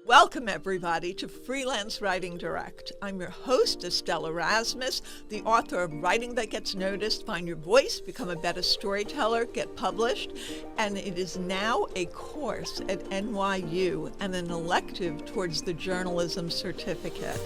Welcome, everybody, to Freelance Writing Direct. I'm your host, Estelle Erasmus, the author of Writing That Gets Noticed, Find Your Voice, Become a Better Storyteller, Get Published, and it is now a course at NYU and an elective towards the journalism certificate.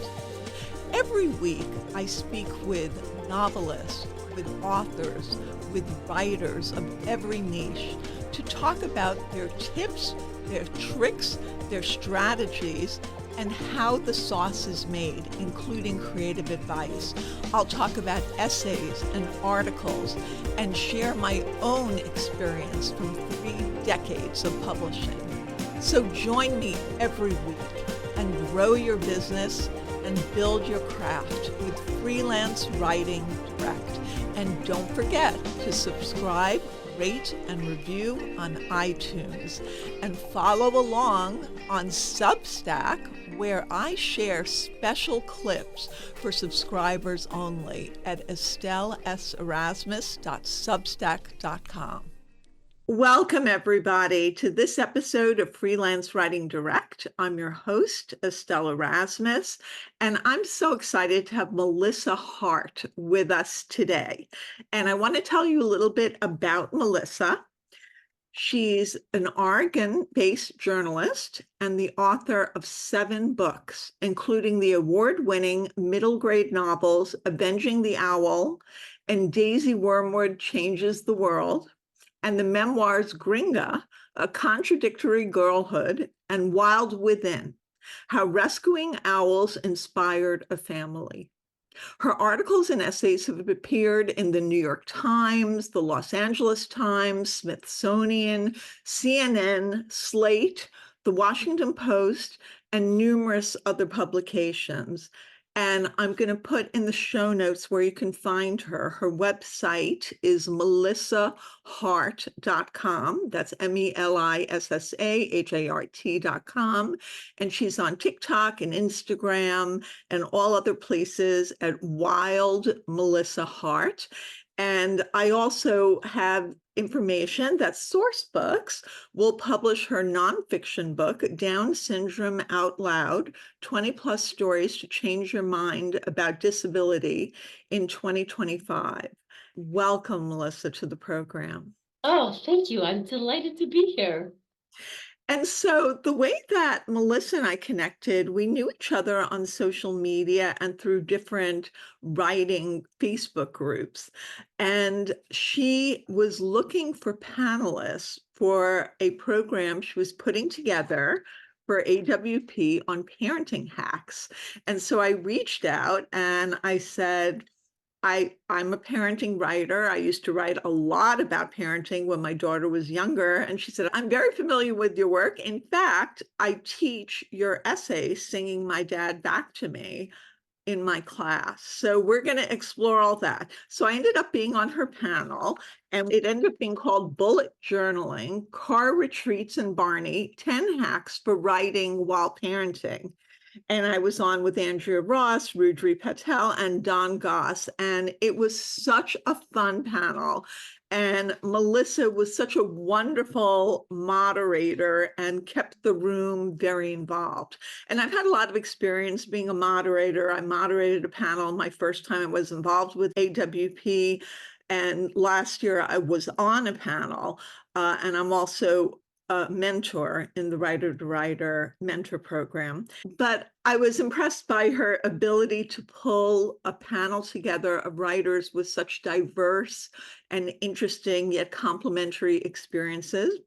Every week, I speak with novelists, with authors, with writers of every niche to talk about their tips, their tricks, their strategies, and how the sauce is made, including creative advice. I'll talk about essays and articles and share my own experience from 3 decades of publishing. So join me every week and grow your business and build your craft with Freelance Writing Direct. And don't forget to subscribe, rate, and review on iTunes. And follow along on Substack, where I share special clips for subscribers only at estelleserasmus.substack.com. Welcome, everybody, to this episode of Freelance Writing Direct. I'm your host, Estelle Erasmus, and I'm so excited to have Melissa Hart with us today. And I want to tell you a little bit about Melissa. She's an Oregon-based journalist and the author of 7 books, including the award-winning middle-grade novels Avenging the Owl and Daisy Wormwood Changes the World, and the memoirs Gringa, A Contradictory Girlhood, and Wild Within, How Rescuing Owls Inspired a Family. Her articles and essays have appeared in the New York Times, the Los Angeles Times, Smithsonian, CNN, Slate, the Washington Post, and numerous other publications. And I'm going to put in the show notes where you can find her. Her website is melissahart.com. That's MELISSAHART.com. And she's on TikTok and Instagram and all other places at Wild Melissa Hart. And I also have information that Source Books will publish her nonfiction book, Down Syndrome Out Loud, 20+ Stories to Change Your Mind About Disability in 2025. Welcome, Melissa, to the program. Oh, thank you. I'm delighted to be here. And so the way that Melissa and I connected, we knew each other on social media and through different writing Facebook groups. And she was looking for panelists for a program she was putting together for AWP on parenting hacks. And so I reached out and I said, I'm a parenting writer. I used to write a lot about parenting when my daughter was younger. And she said, I'm very familiar with your work. In fact, I teach your essay, Singing My Dad Back to Me, in my class. So we're going to explore all that. So I ended up being on her panel, and it ended up being called Bullet Journaling, Car Retreats and Barney, 10 Hacks for Writing While Parenting. And I was on with Andrea Ross, Rudri Patel, and Don Goss. And it was such a fun panel. And Melissa was such a wonderful moderator and kept the room very involved. And I've had a lot of experience being a moderator. I moderated a panel my first time I was involved with AWP. And last year I was on a panel. And I'm also a mentor in the Writer to Writer mentor program. But I was impressed by her ability to pull a panel together of writers with such diverse and interesting yet complementary experiences.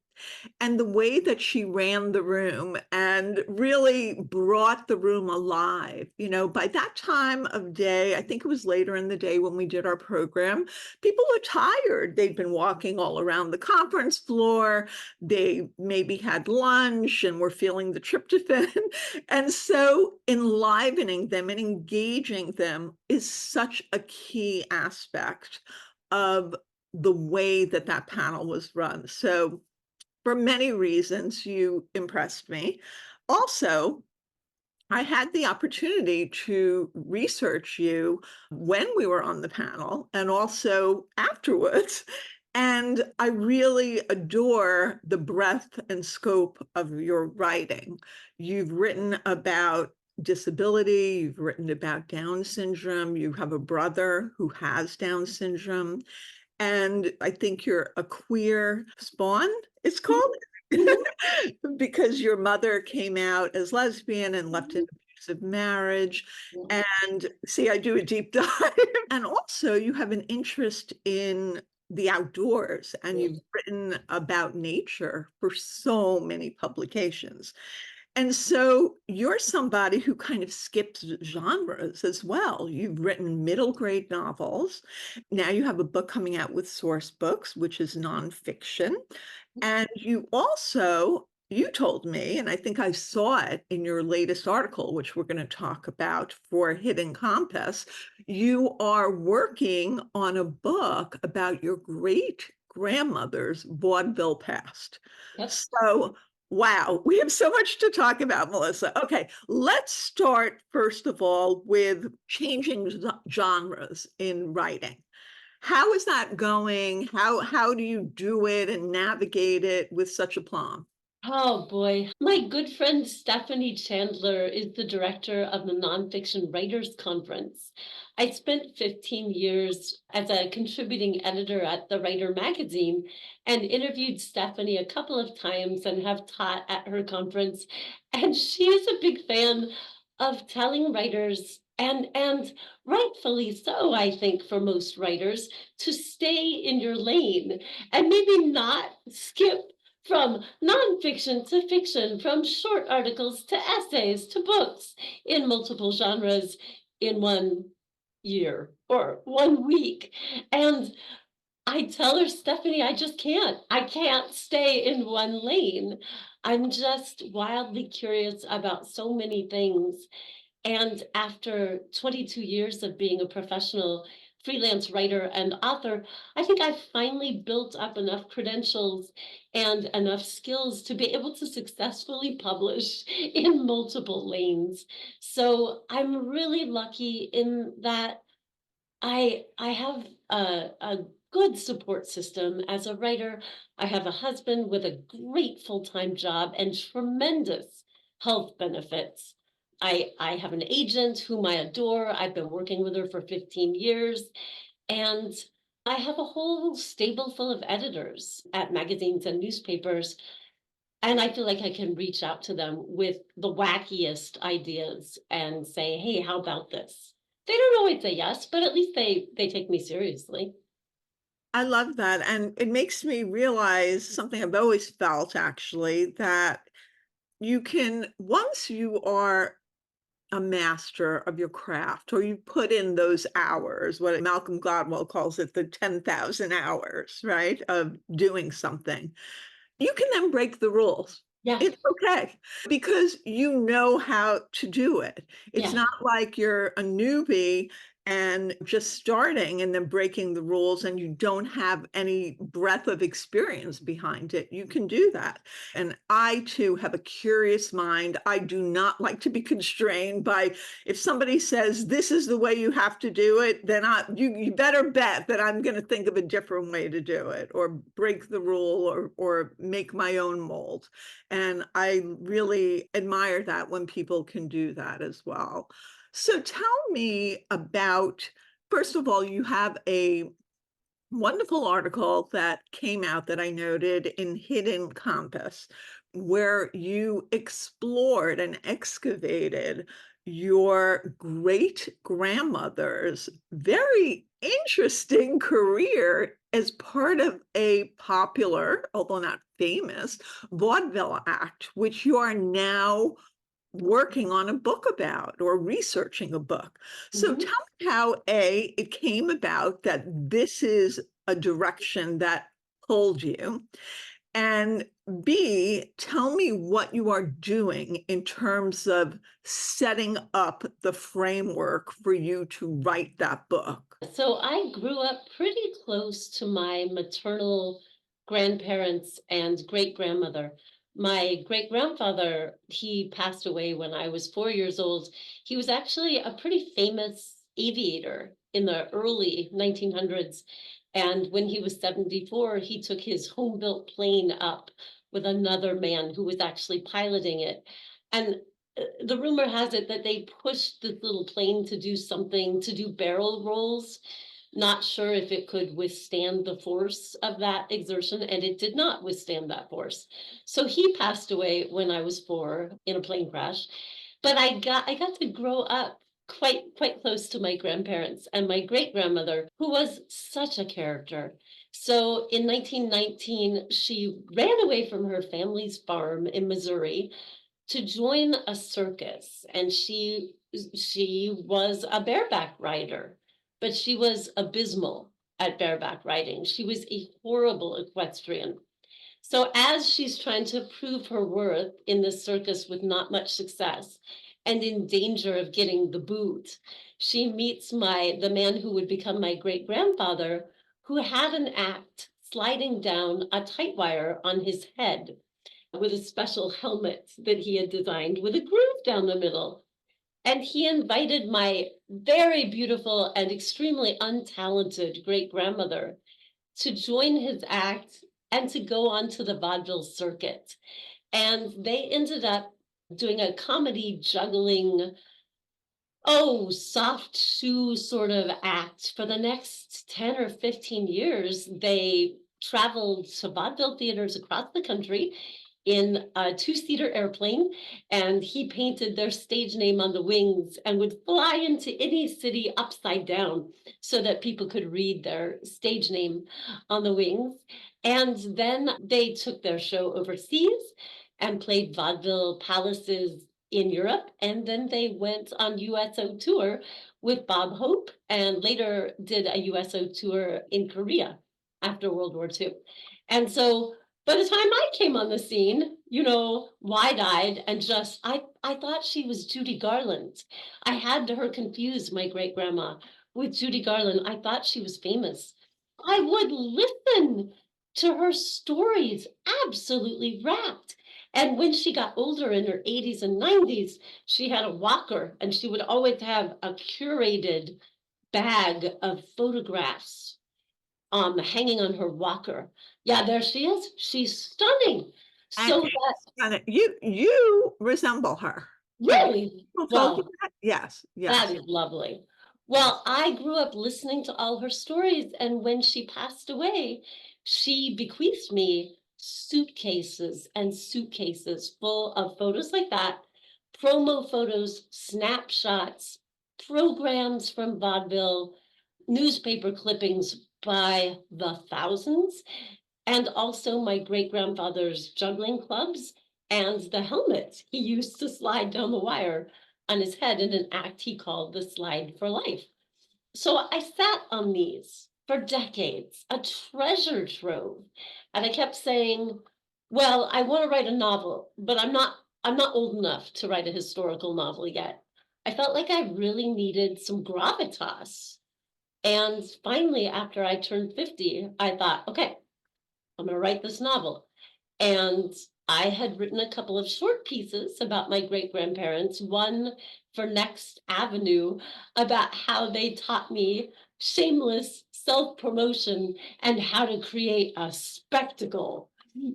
And the way that she ran the room and really brought the room alive. You know, by that time of day, I think it was later in the day when we did our program, people were tired. They'd been walking all around the conference floor. They maybe had lunch and were feeling the tryptophan. And so enlivening them and engaging them is such a key aspect of the way that that panel was run. So for many reasons, you impressed me. Also, I had the opportunity to research you when we were on the panel and also afterwards. And I really adore the breadth and scope of your writing. You've written about disability, you've written about Down syndrome, you have a brother who has Down syndrome, and I think you're a queer spawn, it's Mhm, called? mhm, Because your mother came out as lesbian and left an mhm. abusive marriage. Yeah. And see, I do a deep dive. And also, you have an interest in the outdoors, and Yeah. you've written about nature for so many publications. And so you're somebody who kind of skips genres as well. You've written middle grade novels. Now you have a book coming out with Source Books, which is nonfiction. And you told me, and I think I saw it in your latest article, which we're going to talk about for Hidden Compass. You are working on a book about your great grandmother's vaudeville past. Yep. So, wow, we have so much to talk about, Melissa. Okay, let's start first of all with changing genres in writing. How is that going? How do you do it and navigate it with such aplomb? Oh boy. My good friend Stephanie Chandler is the director of the Nonfiction Writers Conference. I spent 15 years as a contributing editor at the Writer magazine and interviewed Stephanie a couple of times and have taught at her conference. And she is a big fan of telling writers, and rightfully so, I think, for most writers, to stay in your lane and maybe not skip from nonfiction to fiction, from short articles to essays to books in multiple genres in 1 year or 1 week. And I tell her, Stephanie, I just can't. I can't stay in one lane. I'm just wildly curious about so many things. And after 22 years of being a professional freelance writer and author, I think I've finally built up enough credentials and enough skills to be able to successfully publish in multiple lanes. So I'm really lucky in that I have a good support system as a writer. I have a husband with a great full-time job and tremendous health benefits. I have an agent whom I adore. I've been working with her for 15 years. And I have a whole stable full of editors at magazines and newspapers. And I feel like I can reach out to them with the wackiest ideas and say, hey, how about this? They don't always say yes, but at least they take me seriously. I love that, and it makes me realize something I've always felt actually, that you can once you are a master of your craft, or you put in those hours, what Malcolm Gladwell calls it, the 10,000 hours, right, of doing something. You can then break the rules. Yeah, It's okay because you know how to do it. It's yeah. not like you're a newbie and just starting and then breaking the rules and you don't have any breadth of experience behind it. You can do that. And I too have a curious mind. I do not like to be constrained by if somebody says this is the way you have to do it, then you better bet that I'm going to think of a different way to do it or break the rule or make my own mold. And I really admire that when people can do that as well. So tell me about, first of all, you have a wonderful article that came out that I noted in Hidden Compass, where you explored and excavated your great grandmother's very interesting career as part of a popular, although not famous, vaudeville act, which you are now working on a book about or researching a book. So Mhm. tell me how A, it came about that this is a direction that pulled you, and B, tell me what you are doing in terms of setting up the framework for you to write that book. So I grew up pretty close to my maternal grandparents and great grandmother. My great grandfather, he passed away when I was 4 years old. He was actually a pretty famous aviator in the early 1900s. And when he was 74, he took his home built plane up with another man who was actually piloting it. And the rumor has it that they pushed this little plane to do something, to do barrel rolls, not sure if it could withstand the force of that exertion, and it did not withstand that force. So he passed away when I was 4 in a plane crash. But I got to grow up quite close to my grandparents and my great grandmother, who was such a character. So in 1919, she ran away from her family's farm in Missouri to join a circus, and she was a bareback rider, but she was abysmal at bareback riding. She was a horrible equestrian. So as she's trying to prove her worth in this circus with not much success and in danger of getting the boot, she meets the man who would become my great grandfather, who had an act sliding down a tight wire on his head with a special helmet that he had designed with a groove down the middle. And he invited my very beautiful and extremely untalented great grandmother to join his act and to go on to the vaudeville circuit. And they ended up doing a comedy juggling, soft shoe sort of act for the next 10 or 15 years. They traveled to vaudeville theaters across the country in a two-seater airplane, and he painted their stage name on the wings and would fly into any city upside down so that people could read their stage name on the wings. And then they took their show overseas and played vaudeville palaces in Europe, and then they went on USO tour with Bob Hope, and later did a USO tour in Korea after World War II. And so by the time I came on the scene, wide-eyed and I thought she was Judy Garland. I had her confuse my great grandma with Judy Garland. I thought she was famous. I would listen to her stories, absolutely rapt. And when she got older in her 80s and 90s, she had a walker, and she would always have a curated bag of photographs hanging on her walker. Yeah, there she is. She's stunning. And So that you resemble her. Have really, people told you well, that? Yes, that yes. is lovely. Well, I grew up listening to all her stories, and when she passed away, she bequeathed me suitcases and suitcases full of photos like that, promo photos, snapshots, programs from vaudeville, newspaper clippings by the thousands, and also my great grandfather's juggling clubs and the helmet he used to slide down the wire on his head in an act he called the Slide for Life. So I sat on these for decades, a treasure trove. And I kept saying, well, I want to write a novel, but I'm not old enough to write a historical novel yet. I felt like I really needed some gravitas. And finally, after I turned 50, I thought, okay, I'm going to write this novel. And I had written a couple of short pieces about my great grandparents, one for Next Avenue about how they taught me shameless self promotion and how to create a spectacle,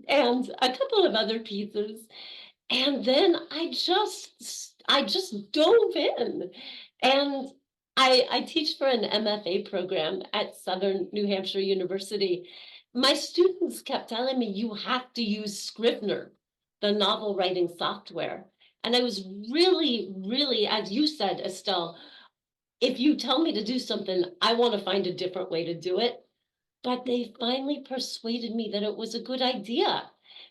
and a couple of other pieces. And then I just dove in, and I teach for an MFA program at Southern New Hampshire University. My students kept telling me, you have to use Scrivener, the novel writing software. And I was really, really, as you said, Estelle, if you tell me to do something, I want to find a different way to do it. But they finally persuaded me that it was a good idea,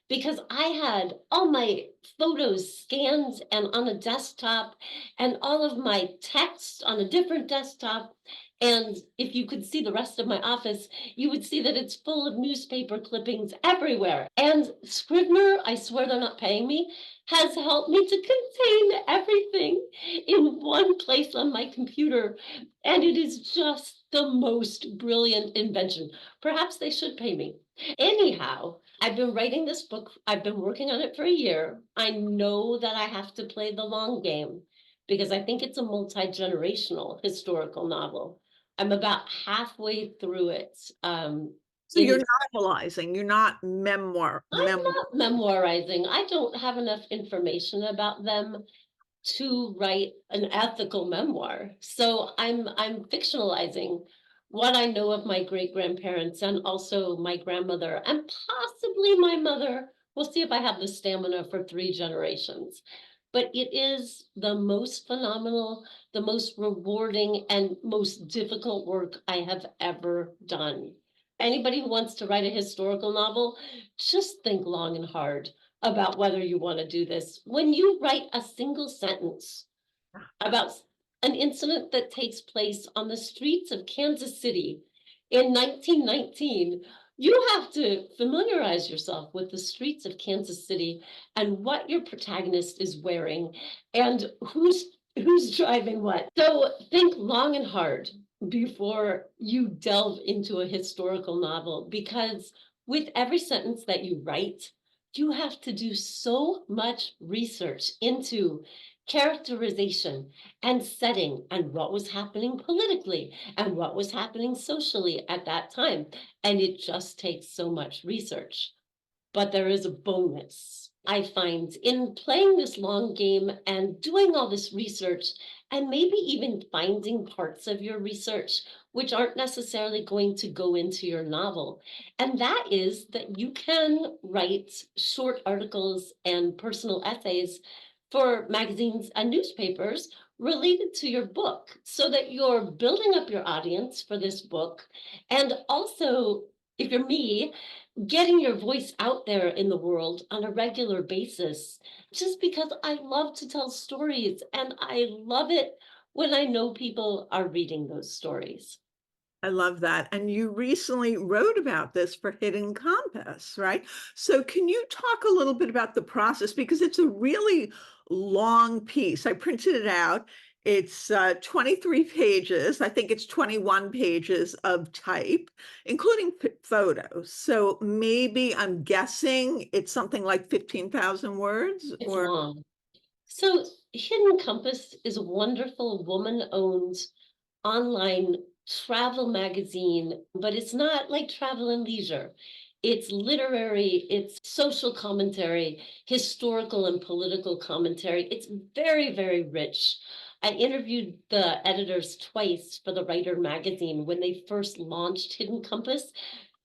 because I had all my photos scanned and on a desktop, and all of my text on a different desktop. And if you could see the rest of my office, you would see that it's full of newspaper clippings everywhere. And Scrivener, I swear they're not paying me, has helped me to contain everything in one place on my computer. And it is just the most brilliant invention. Perhaps they should pay me. Anyhow, I've been writing this book. I've been working on it for a year. I know that I have to play the long game because I think it's a multi-generational historical novel. I'm about halfway through it. So It you're is novelizing, you're not I'm not memoirizing. I don't have enough information about them to write an ethical memoir. So I'm fictionalizing what I know of my great grandparents and also my grandmother and possibly my mother. We'll see if I have the stamina for 3 generations. But it is the most phenomenal, the most rewarding, and most difficult work I have ever done. Anybody who wants to write a historical novel, just think long and hard about whether you want to do this. When you write a single sentence about an incident that takes place on the streets of Kansas City in 1919, you have to familiarize yourself with the streets of Kansas City and what your protagonist is wearing and who's driving what. So think long and hard before you delve into a historical novel, because with every sentence that you write, you have to do so much research into characterization and setting and what was happening politically and what was happening socially at that time. And it just takes so much research. But there is a bonus I find in playing this long game and doing all this research, and maybe even finding parts of your research which aren't necessarily going to go into your novel. And that is that you can write short articles and personal essays for magazines and newspapers related to your book, so that you're building up your audience for this book. And also, if you're me, getting your voice out there in the world on a regular basis, just because I love to tell stories and I love it when I know people are reading those stories. I love that. And you recently wrote about this for Hidden Compass, right? So can you talk a little bit about the process? Because it's a really long piece. I printed it out. It's 23 pages. I think it's 21 pages of type, including photos. So maybe I'm guessing it's something like 15,000 words It's or long. So, Hidden Compass is a wonderful woman owned online travel magazine, but it's not like travel and leisure. It's literary, it's social commentary, historical and political commentary. It's very, very rich. I interviewed the editors twice for the Writer magazine when they first launched Hidden Compass,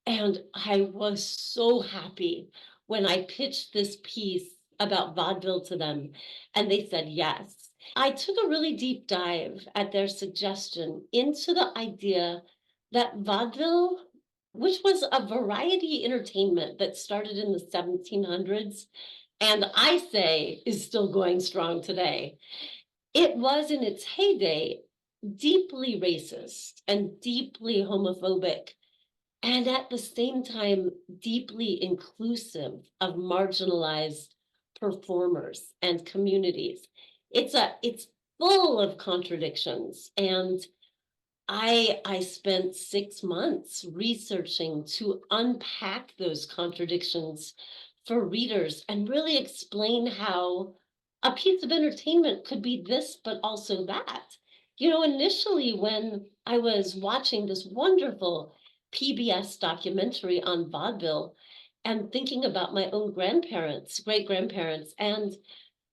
and I was so happy when I pitched this piece about vaudeville to them, and they said yes. I took a really deep dive at their suggestion into the idea that vaudeville, which was a variety entertainment that started in the 1700s, and I say is still going strong today, it was in its heyday deeply racist and deeply homophobic, and at the same time deeply inclusive of marginalized performers and communities. It's full of contradictions, and I spent 6 months researching to unpack those contradictions for readers and really explain how a piece of entertainment could be this but also that. Initially when I was watching this wonderful PBS documentary on vaudeville and thinking about my own grandparents, great grandparents, and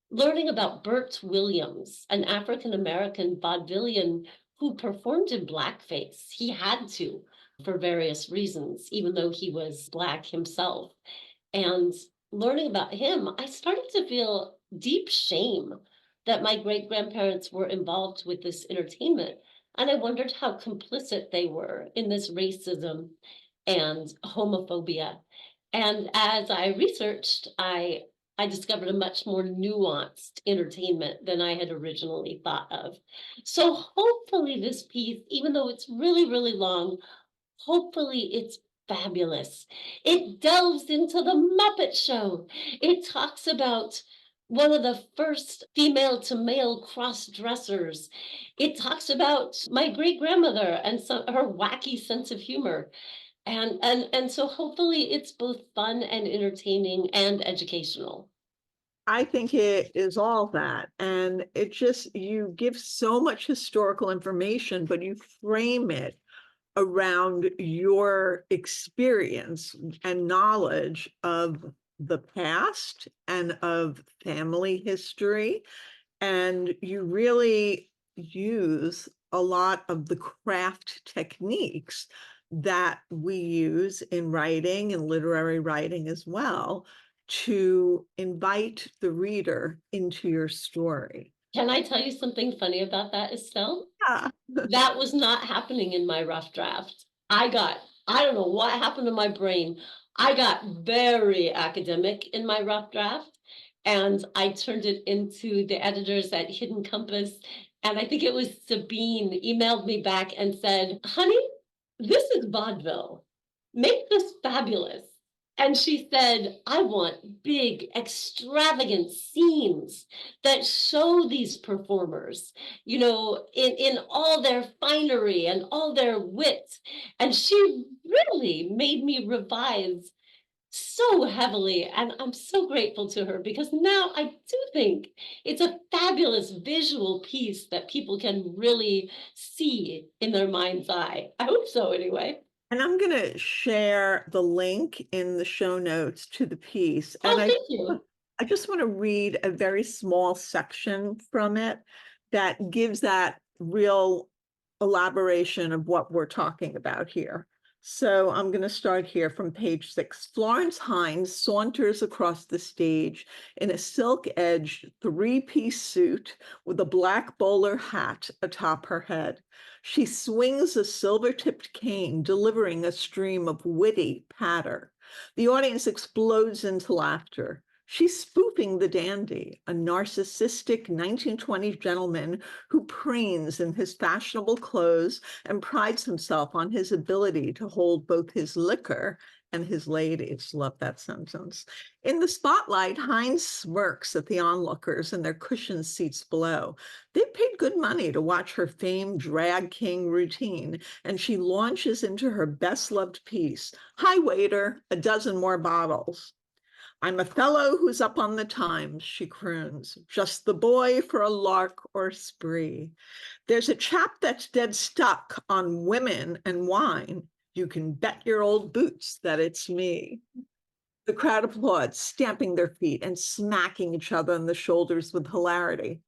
learning about Bert Williams, an African American vaudevillian who performed in blackface. He had to for various reasons, even though he was Black himself. And learning about him, I started to feel deep shame that my great grandparents were involved with this entertainment. And I wondered how complicit they were in this racism and homophobia. And as I researched, I discovered a much more nuanced entertainment than I had originally thought of. So hopefully this piece, even though it's really, really long, hopefully it's fabulous. It delves into the Muppet Show. It talks about one of the first female to male cross dressers. It talks about my great grandmother and her wacky sense of humor. And so hopefully it's both fun and entertaining and educational. I think it is all that. And it just, you give so much historical information, but you frame it around your experience and knowledge of the past and of family history. And you really use a lot of the craft techniques that we use in writing and literary writing as well to invite the reader into your story. Can I tell you something funny about that, Estelle? Yeah. That was not happening in my rough draft. I don't know what happened to my brain. I got very academic in my rough draft and I turned it into the editors at Hidden Compass. And I think it was Sabine emailed me back and said, honey, this is vaudeville. Make this fabulous. And she said, I want big, extravagant scenes that show these performers, in all their finery and all their wit. And she really made me revise so heavily. And I'm so grateful to her because now I do think it's a fabulous visual piece that people can really see in their mind's eye. I hope so, anyway. And I'm going to share the link in the show notes to the piece. And Oh, thank you. I just want to read a very small section from it that gives that real elaboration of what we're talking about here. So I'm going to start here from page 6. Florence Hines saunters across the stage in a silk-edged three-piece suit with a black bowler hat atop her head. She swings a silver-tipped cane, delivering a stream of witty patter. The audience explodes into laughter. She's spoofing the dandy, a narcissistic 1920s gentleman who preens in his fashionable clothes and prides himself on his ability to hold both his liquor and his ladies. Love that sentence. In the spotlight, Hines smirks at the onlookers in their cushioned seats below. They've paid good money to watch her famed drag king routine, and she launches into her best-loved piece. Hi, waiter, a dozen more bottles. I'm a fellow who's up on the times, she croons, just the boy for a lark or spree. There's a chap that's dead stuck on women and wine. You can bet your old boots that it's me. The crowd applauds, stamping their feet and smacking each other on the shoulders with hilarity.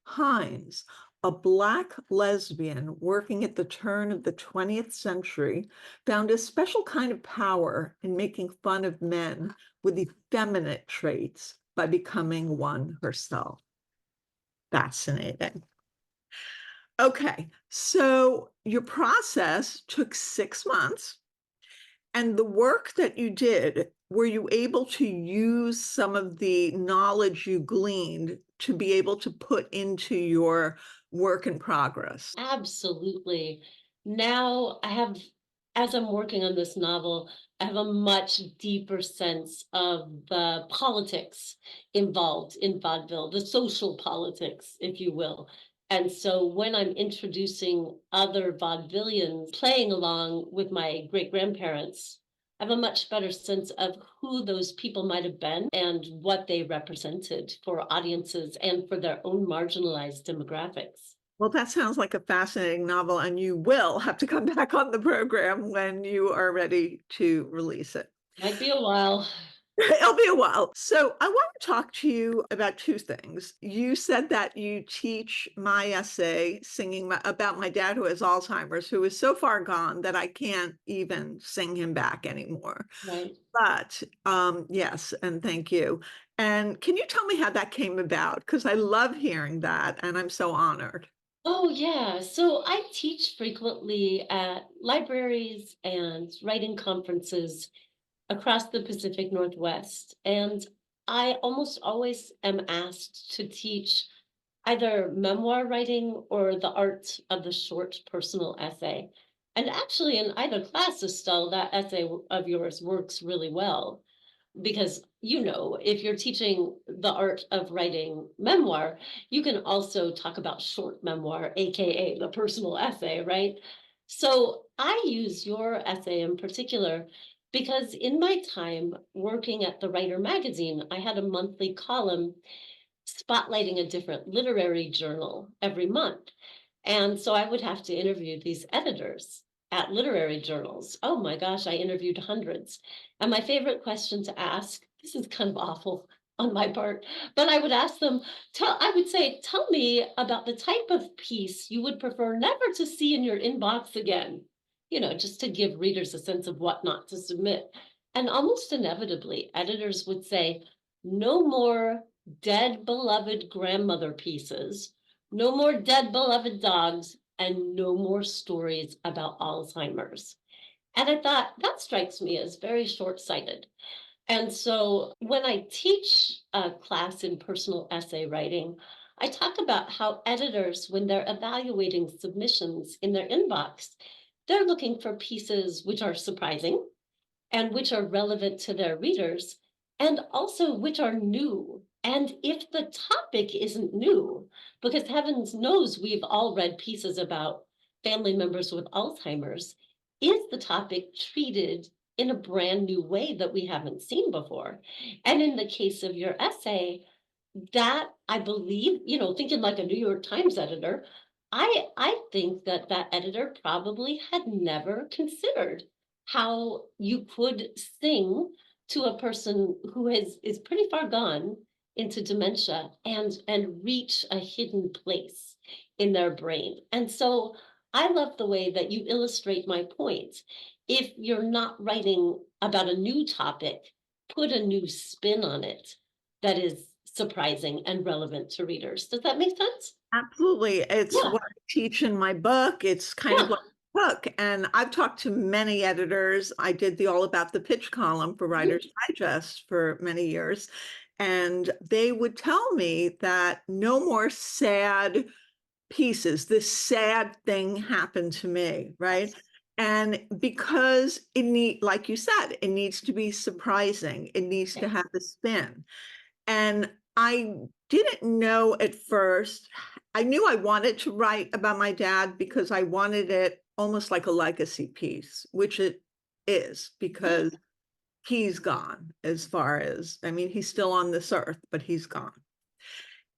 Hines, a Black lesbian working at the turn of the 20th century, found a special kind of power in making fun of men with effeminate traits by becoming one herself. Fascinating. Okay, so your process took 6 months, and the work that you did, were you able to use some of the knowledge you gleaned to be able to put into your work in progress? Absolutely. Now as I'm working on this novel, I have a much deeper sense of the politics involved in vaudeville, the social politics, if you will. And so when I'm introducing other vaudevillians playing along with my great grandparents, I have a much better sense of who those people might have been and what they represented for audiences and for their own marginalized demographics. Well, that sounds like a fascinating novel, and you will have to come back on the program when you are ready to release it. Might be a while. It'll be a while. So I want to talk to you about two things. You said that you teach my essay, about my dad who has Alzheimer's, who is so far gone that I can't even sing him back anymore. Right. But yes, and thank you. And can you tell me how that came about? Because I love hearing that, and I'm so honored. Oh, yeah. So I teach frequently at libraries and writing conferences across the Pacific Northwest. And I almost always am asked to teach either memoir writing or the art of the short personal essay. And actually, in either class, Estelle, that essay of yours works really well because if you're teaching the art of writing memoir, you can also talk about short memoir, aka the personal essay, right? So I use your essay in particular Because in my time working at the Writer magazine, I had a monthly column spotlighting a different literary journal every month. And so I would have to interview these editors at literary journals. Oh my gosh, I interviewed hundreds. And my favorite question to ask, this is kind of awful on my part, but I would ask them, I would say, tell me about the type of piece you would prefer never to see in your inbox again, just to give readers a sense of what not to submit. And almost inevitably, editors would say, no more dead beloved grandmother pieces, no more dead beloved dogs, and no more stories about Alzheimer's. And I thought that strikes me as very short sighted. And so when I teach a class in personal essay writing, I talk about how editors, when they're evaluating submissions in their inbox, they're looking for pieces which are surprising and which are relevant to their readers, and also which are new. And if the topic isn't new, because heavens knows we've all read pieces about family members with Alzheimer's, is the topic treated in a brand new way that we haven't seen before? And in the case of your essay, that I believe, thinking like a New York Times editor, I think that that editor probably had never considered how you could sing to a person who is pretty far gone into dementia and reach a hidden place in their brain. And so I love the way that you illustrate my point. If you're not writing about a new topic, put a new spin on it that is surprising and relevant to readers. Does that make sense? Absolutely. It's Yeah, what I teach in my book. It's kind of yeah. like a book. And I've talked to many editors. I did the All About the Pitch column for Mhm. Writer's Digest for many years. And they would tell me that no more sad pieces. This sad thing happened to me, right? And because like you said, it needs to be surprising. It needs to Yes. have a spin. And I didn't know at first. I knew I wanted to write about my dad because I wanted it almost like a legacy piece, which it is Yeah. because he's gone as far as, I mean, he's still on this earth, but he's gone.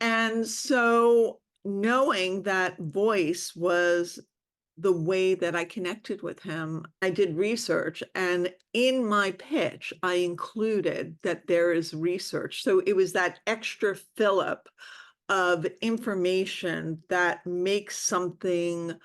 And so knowing that voice was the way that I connected with him, I did research. And in my pitch, I included that there is research. So it was that extra fillip of information that makes something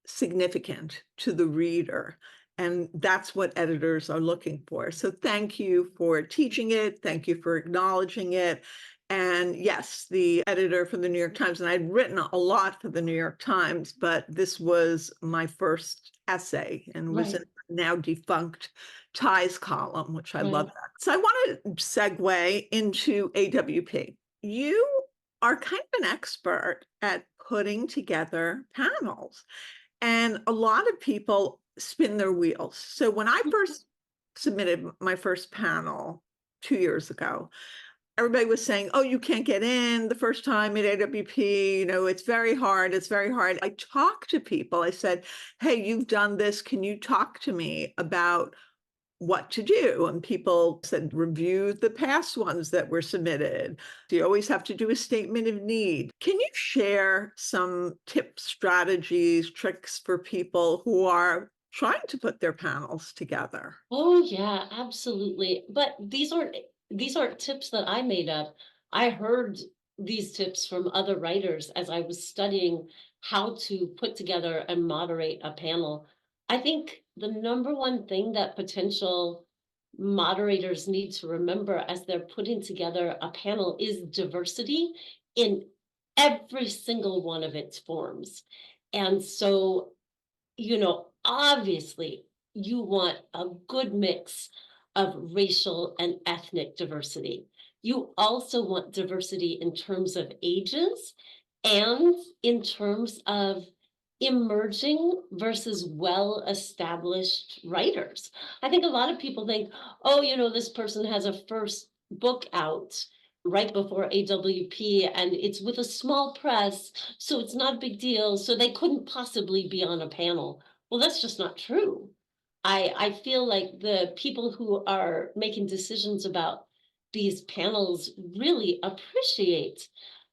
significant to the reader. And that's what editors are looking for. So thank you for teaching it. Thank you for acknowledging it. And yes, the editor for the New York Times, and I'd written a lot for the New York Times, but this was my first essay and was in Right, a now defunct Ties column, which I love right. that. So I want to segue into AWP. You are kind of an expert at putting together panels. And a lot of people spin their wheels. So when I Mhm. first submitted my first panel 2 years ago, everybody was saying, oh, you can't get in the first time at AWP. It's very hard. It's very hard. I talked to people. I said, hey, you've done this. Can you talk to me about what to do? And people said, review the past ones that were submitted. You always have to do a statement of need. Can you share some tips, strategies, tricks for people who are trying to put their panels together? Oh yeah, absolutely. But these aren't tips that I made up. I heard these tips from other writers as I was studying how to put together and moderate a panel. I think the number one thing that potential moderators need to remember as they're putting together a panel is diversity in every single one of its forms. And so obviously, you want a good mix of racial and ethnic diversity. You also want diversity in terms of ages and in terms of emerging versus well-established writers. I think a lot of people think, oh, this person has a first book out right before AWP and it's with a small press, so it's not a big deal. So they couldn't possibly be on a panel. Well, that's just not true. I feel like the people who are making decisions about these panels really appreciate,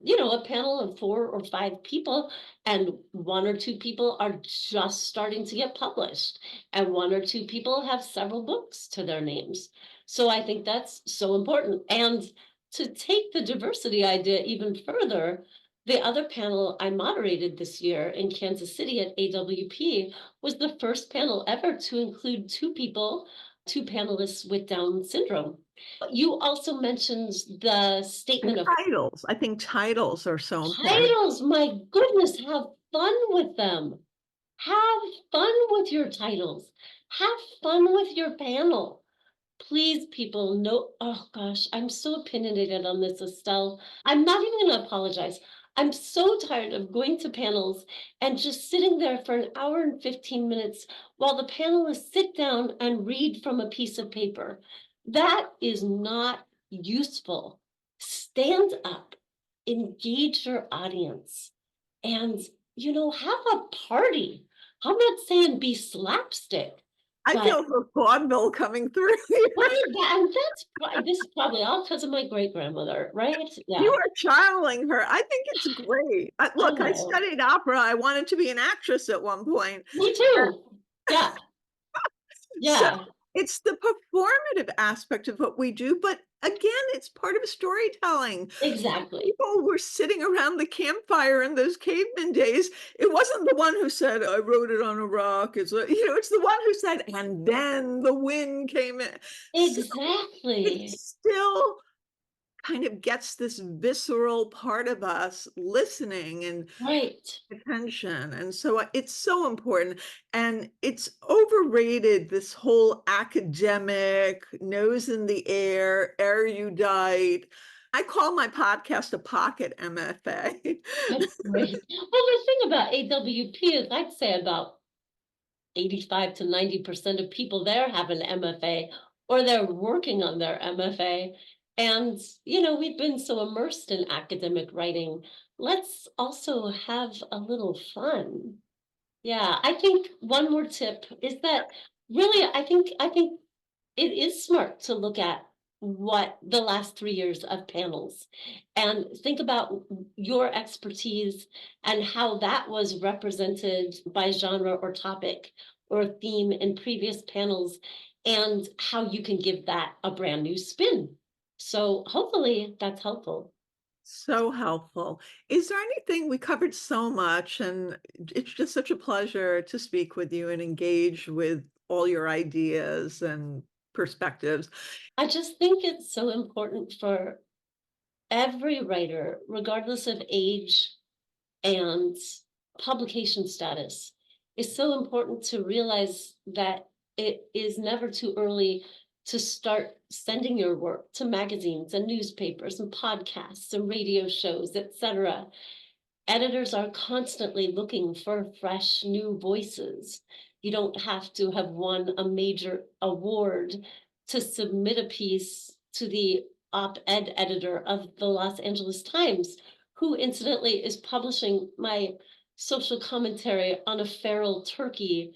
a panel of 4 or 5 people, and 1 or 2 people are just starting to get published, and 1 or 2 people have several books to their names. So I think that's so important. And to take the diversity idea even further, the other panel I moderated this year in Kansas City at AWP was the first panel ever to include 2 people, 2 panelists with Down syndrome. You also mentioned the And statement of titles. I think titles are so important. titles. My goodness, have fun with them. Have fun with your titles. Have fun with your panel. Please, people, no, oh gosh, I'm so opinionated on this, Estelle. I'm not even going to apologize. I'm so tired of going to panels and just sitting there for an hour and 15 minutes while the panelists sit down and read from a piece of paper. That is not useful. Stand up, engage your audience, and, have a party. I'm not saying be slapstick, I but feel the vaudeville coming through here. right, and that's why this is probably all because of my great-grandmother, right? You Yeah, are channeling her. I think it's great. I Look, I know. studied opera. I wanted to be an actress at one point. Me too. Yeah, So yeah, it's the performative aspect of what we do, but again, it's part of storytelling. exactly. People were sitting around the campfire in those caveman days. It wasn't the one who said, "I wrote it on a rock." It's the one who said, "And then the wind came in." So Exactly. it's still kind of gets this visceral part of us listening and Right. attention, and so, it's so important, and it's overrated, this whole academic, nose in the air, erudite. I call my podcast a pocket MFA. That's great. Well, the thing about AWP is I'd say about 85 to 90% of people there have an MFA or they're working on their MFA. And, we've been so immersed in academic writing. Let's also have a little fun. Yeah, I think one more tip is that really I think it is smart to look at what the last 3 years of panels and think about your expertise and how that was represented by genre or topic or theme in previous panels and how you can give that a brand new spin. So hopefully that's helpful. So helpful. Is there anything we covered so much, and it's just such a pleasure to speak with you and engage with all your ideas and perspectives. I just think it's so important for every writer, regardless of age and publication status, is so important to realize that it is never too early to start sending your work to magazines and newspapers and podcasts and radio shows, etc. Editors are constantly looking for fresh new voices. You don't have to have won a major award to submit a piece to the op-ed editor of the Los Angeles Times, who incidentally is publishing my social commentary on a feral turkey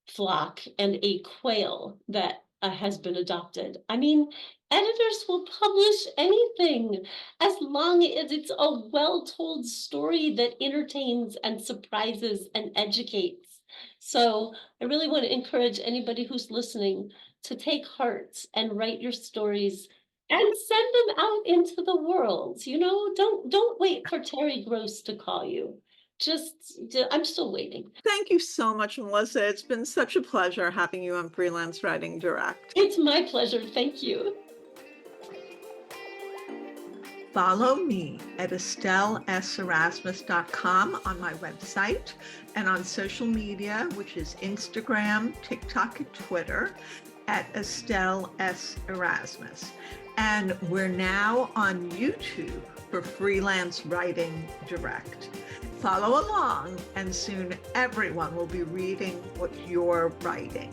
flock and a quail that has been adopted. I mean, editors will publish anything as long as it's a well-told story that entertains and surprises and educates. So I really want to encourage anybody who's listening to take heart and write your stories and send them out into the world. Don't wait for Terry Gross to call you. I'm still waiting. Thank you so much, Melissa. It's been such a pleasure having you on Freelance Writing Direct. It's my pleasure. Thank you. Follow me at EstelleSErasmus.com on my website and on social media, which is Instagram, TikTok, and Twitter at Estelle S. Erasmus. And we're now on YouTube for Freelance Writing Direct. Follow along, and soon everyone will be reading what you're writing.